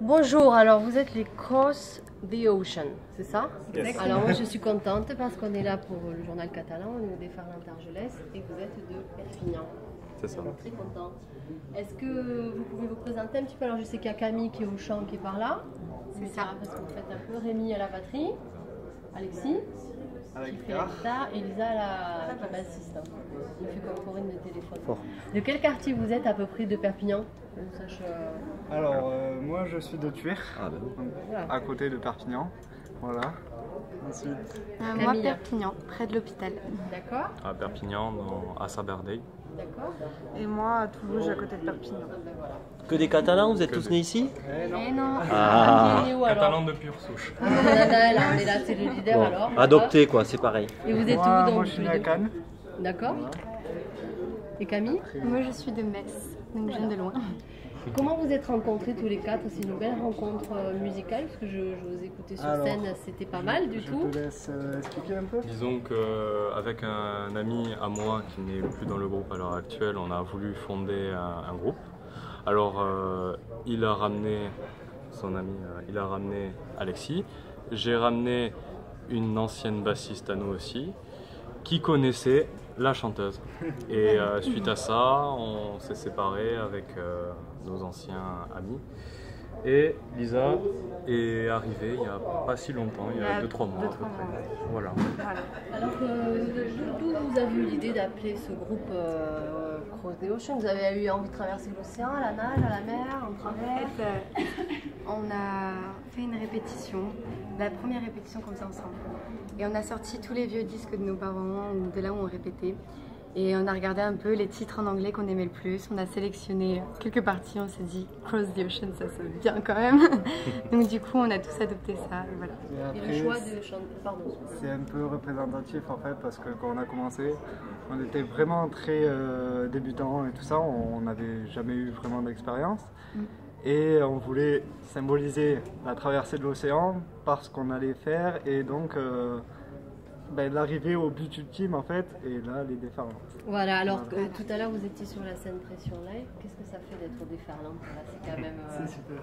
Bonjour, alors vous êtes les Cross the Ocean, c'est ça? Yes. Alors moi je suis contente parce qu'on est là pour le journal catalan, on est au déferlant d'Argelès et vous êtes de Perpignan. C'est ça. Très contente. Est-ce que vous pouvez vous présenter un petit peu? Alors je sais qu'il y a Camille qui est au chant qui est par là. C'est ça. Parce que vous faites un peu. Rémi à la batterie, Alexis qui fait la guitare et Lisa à la bassiste. Il fait comme Corinne le téléphone. Fort. De quel quartier vous êtes à peu près de Perpignan? Alors, moi je suis de Thuir, Voilà. à côté de Perpignan. Voilà. Ensuite, Moi, Perpignan, près de l'hôpital. D'accord. À Perpignan, à Saberdey. D'accord. Et moi, à Toulouse, à côté de Perpignan. Que des Catalans, vous êtes tous nés ici? Et non. Ah, Qui est où, alors? Catalan de pure souche. Ah, Nadal, on est là, c'est le leader bon, alors. adopté quoi, c'est pareil. Et vous êtes moi, où donc moi je suis né à Cannes. D'accord. Et Camille? Moi, je suis de Metz, donc je viens de loin. Comment vous êtes rencontrés tous les quatre? C'est une belle rencontre musicale parce que je vous écoutais sur Alors, scène, c'était pas mal du tout. Je te laisse expliquer un peu. Disons qu'avec un ami à moi qui n'est plus dans le groupe à l'heure actuelle, on a voulu fonder un groupe. Alors il a ramené son ami, il a ramené Alexis. J'ai ramené une ancienne bassiste à nous aussi qui connaissait la chanteuse. Et suite à ça, on s'est séparés avec nos anciens amis. Et Lisa est arrivée il n'y a pas si longtemps, il y a 2-3 mois à peu près. Voilà. Alors d'où vous avez eu l'idée d'appeler ce groupe Cross the Ocean? Vous avez eu envie de traverser l'océan, à la nage, à la mer, en travers? On a fait une répétition, la première répétition comme ça ensemble. Et on a sorti tous les vieux disques de nos parents, ou de là où on répétait. Et on a regardé un peu les titres en anglais qu'on aimait le plus. On a sélectionné quelques parties, on s'est dit Cross the Ocean, ça sonne bien quand même. Donc du coup, on a tous adopté ça. Et voilà. Et le choix de chanter, pardon. C'est un peu représentatif en fait parce que quand on a commencé, on était vraiment très débutants et tout ça, on n'avait jamais eu vraiment d'expérience. Et on voulait symboliser la traversée de l'océan parce qu'on allait faire et donc l'arrivée au but ultime en fait, et là les déferlantes. Voilà, alors tout à l'heure vous étiez sur la scène Pression Live, qu'est-ce que ça fait d'être au déferlant? Là, c'est quand même... C'est super.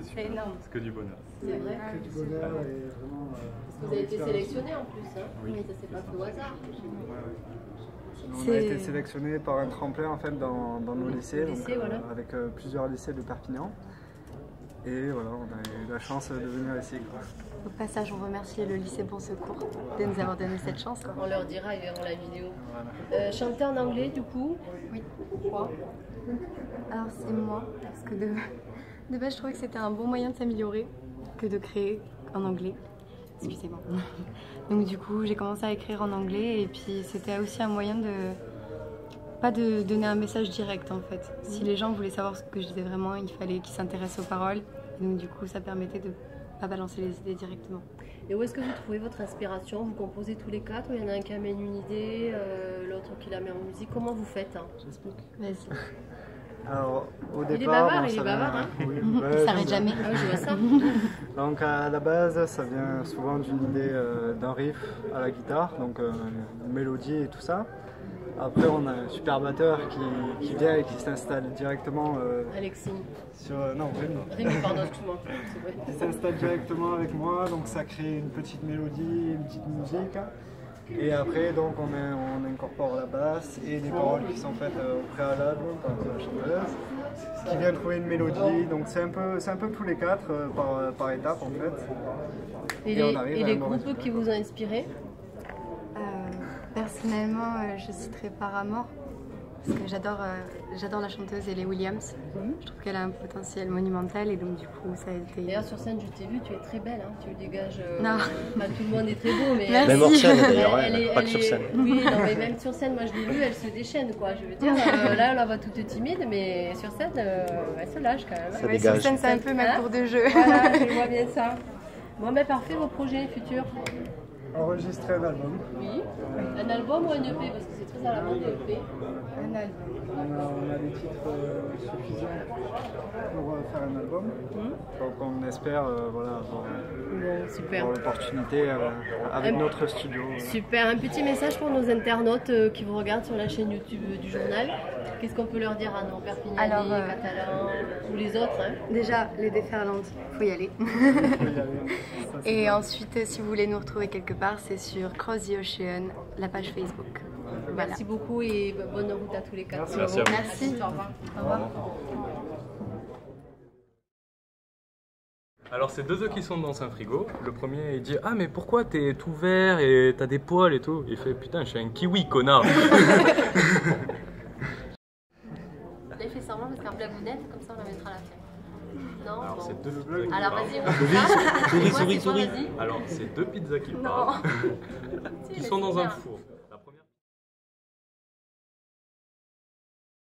C'est énorme. C'est que du bonheur. C'est vrai. Que du bonheur et vraiment. Parce que vous avez été sélectionné en plus, hein? Oui. Ça s'est pas fait au hasard. On a été sélectionné par un tremplin en fait dans nos lycées, donc, voilà. avec plusieurs lycées de Perpignan. Et voilà, on a eu la chance de venir ici. Quoi. Au passage, on remercie le lycée Bon Secours de nous avoir donné cette chance. On leur dira, ils verront la vidéo. Voilà. Chanter en anglais du coup? Oui. Pourquoi? Alors c'est moi, parce que de base je trouvais que c'était un bon moyen de s'améliorer que de créer en anglais. Excusez-moi. Donc du coup j'ai commencé à écrire en anglais et puis c'était aussi un moyen pas de donner un message direct en fait. Si les gens voulaient savoir ce que je disais vraiment, il fallait qu'ils s'intéressent aux paroles. Et donc du coup ça permettait de pas balancer les idées directement. Et où est-ce que vous trouvez votre inspiration? Vous composez tous les quatre ou il y en a un qui amène une idée, l'autre qui la met en musique? Comment vous faites? J'explique. Vas-y. Alors au Il est départ, bavard, bon, il est ça bavard, vient- hein. Oui, Il ouais, s'arrête j'aime bien. jamais. Ah oui, je vois ça. Donc à la base, ça vient souvent d'une idée d'un riff à la guitare, donc une mélodie et tout ça. Après, on a un super batteur qui vient et qui s'installe directement Alexis. sur... non, Rémi. Rémi, pardon, excuse-moi. C'est vrai. Qui s'installe directement avec moi, donc ça crée une petite mélodie, une petite musique. Et après, donc on incorpore la basse et des paroles qui sont faites au préalable par la chanteuse, qui vient trouver une mélodie. Donc c'est un peu tous les quatre par étape en fait. Et on arrive les à un bon groupes résultat. qui vous ont inspiré? Personnellement, je citerai Paramore parce que j'adore la chanteuse Ellie Williams. Je trouve qu'elle a un potentiel monumental et donc du coup ça a été... D'ailleurs, sur scène, je t'ai vu, tu es très belle, hein, tu dégages. Non. Pas tout le monde est très beau, mais. Merci. Même hors scène d'ailleurs, Elle est- pas elle que sur est- scène. Oui, non, mais même sur scène, moi je l'ai vue, elle se déchaîne, quoi. Je veux dire, là, on la voit toute timide, mais sur scène, elle se lâche quand même. Ça Ouais, dégage. sur scène, c'est un peu ma cour de jeu. Voilà, je vois bien ça. Bon, ben parfait, vos projets futurs? Enregistrer un album. Oui. Un album ou un EP? Parce que c'est très à la mode, le EP. Un album. On a des titres suffisants pour faire un album. Donc on espère voilà, avoir Super. l'opportunité avec notre studio. Super. Un petit message pour nos internautes qui vous regardent sur la chaîne YouTube du journal. Qu'est-ce qu'on peut leur dire à nos Perpignanais, Alors, Catalans, ou les autres hein? Déjà, les déferlantes, faut y aller. Ça, c'est Et bien. ensuite, si vous voulez nous retrouver quelque part, c'est sur Cross the Ocean, la page Facebook. Voilà. Merci beaucoup et bonne route à tous les quatre. Merci à vous. Merci. Au revoir. Au revoir. Alors c'est deux œufs qui sont dans un frigo. Le premier il dit ah mais pourquoi t'es tout vert et t'as des poils et tout. Il fait putain je suis un kiwi connard. Là il fait semblant parce qu'un blagounette comme ça on la mettra à la fin. Non. Alors bon. c'est deux. Alors vas-y. On Souris, fait ça. souris, C'est quoi, souris. vas-y. Alors c'est deux pizzas qui Non. parlent, Si, qui laisse sont dans un faire. four.